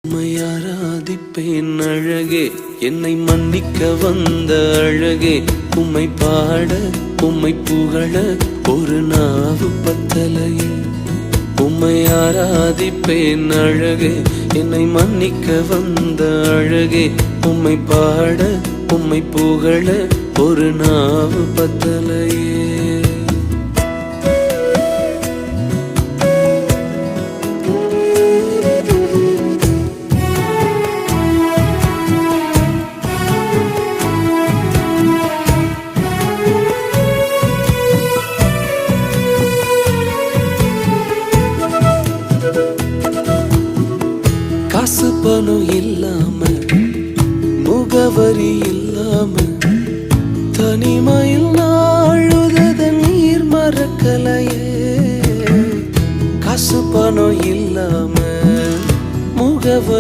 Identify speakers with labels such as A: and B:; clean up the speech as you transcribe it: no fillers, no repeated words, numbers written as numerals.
A: உம்மை ஆராதிப்பேன் அழகே, என்னை மன்னிக்க வந்த அழகே. உம்மை பாட உம்மை புகழ ஒரு நாவு பத்தலையே. உம்மை ஆராதிப்பேன் அழகே, என்னை மன்னிக்க வந்த அழகே. உம்மை பாட உம்மை புகழ ஒரு நாவு பத்தலையே. காசு பணம் இல்லாம, முகவரி இல்லாம, தனிமையில் நாழுத நீர் மறக்கலையே. காசு பணம் இல்லாம, முகவரி